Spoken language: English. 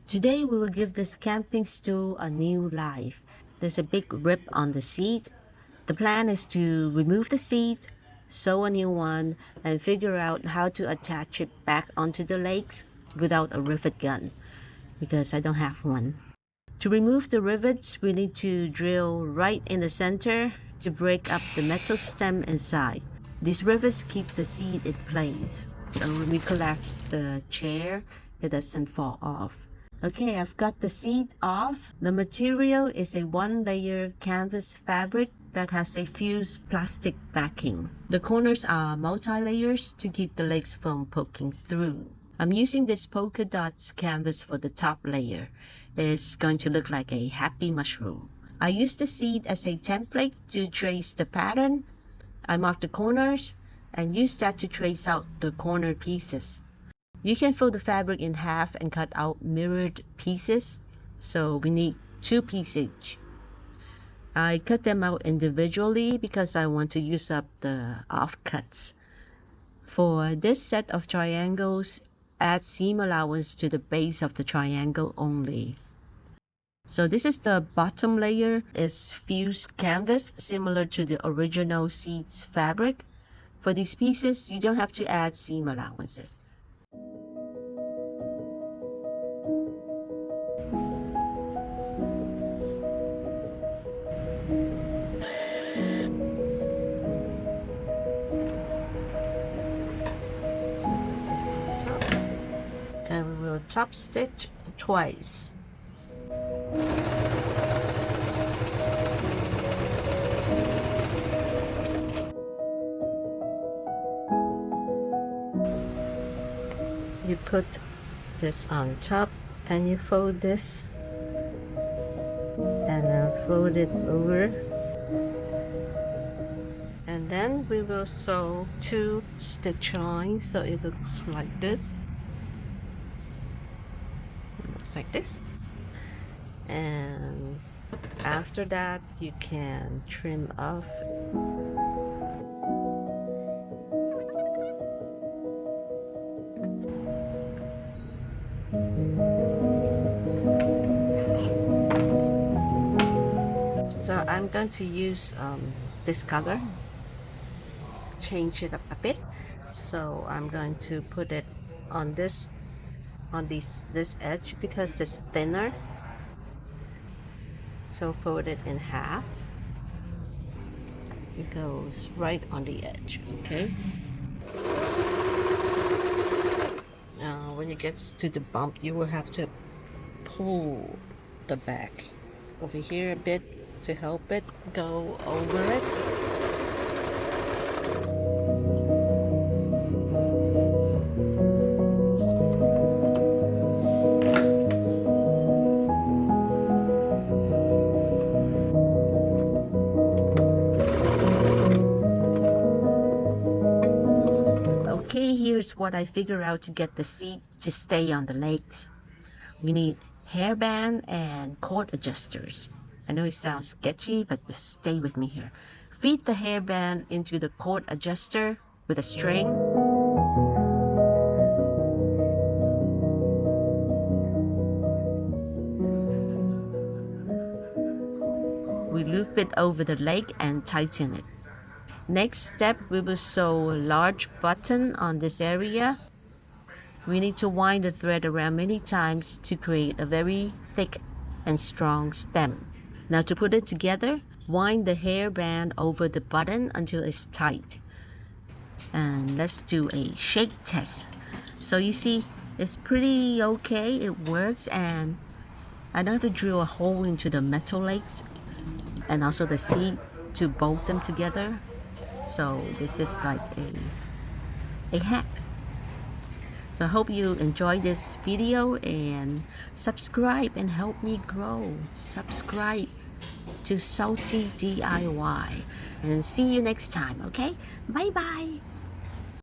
Today we will give this camping stool a new life. There's a big rip on the seat. The plan is to remove the seat, sew a new one, and figure out how to attach it back onto the legs without a rivet gun, because I don't have one. To remove the rivets, we need to drill right in the center to break up the metal stem inside. These rivets keep the seat in place. And when we collapse the chair, it doesn't fall off. Okay, I've got the seat off. The material is a one-layer canvas fabric that has a fused plastic backing. The corners are multi-layers to keep the legs from poking through. I'm using this polka dots canvas for the top layer. It's going to look like a happy mushroom. I used the seat as a template to trace the pattern. I marked the corners and used that to trace out the corner pieces. You can fold the fabric in half and cut out mirrored pieces. So we need 2 pieces each. I cut them out individually because I want to use up the offcuts. For this set of triangles, add seam allowance to the base of the triangle only. So this is the bottom layer. It's fused canvas similar to the original seat's fabric. For these pieces, you don't have to add seam allowances. And we'll top stitch twice. You put this on top and you fold this and fold it over, and then we will sew 2 stitch lines so it looks like this. Looks like this. And after that you can trim off. So I'm going to use this color, change it up a bit. So I'm going to put it on this edge because it's thinner. So fold it in half. It goes right on the edge, okay? Now when it gets to the bump, you will have to pull the back over here a bit to help it go over it. Okay, here's what I figure out to get the seat to stay on the legs. We need hairband and cord adjusters. I know it sounds sketchy, but just stay with me here. Feed the hairband into the cord adjuster with a string. We loop it over the leg and tighten it. Next step, we will sew a large button on this area. We need to wind the thread around many times to create a very thick and strong stem. Now to put it together, wind the hairband over the button until it's tight. And let's do a shake test. So you see, it's pretty okay, it works, and I don't have to drill a hole into the metal legs and also the seat to bolt them together. So this is like a hack. So I hope you enjoyed this video and subscribe and help me grow. Subscribe to Salty DIY and see you next time, okay? Bye bye.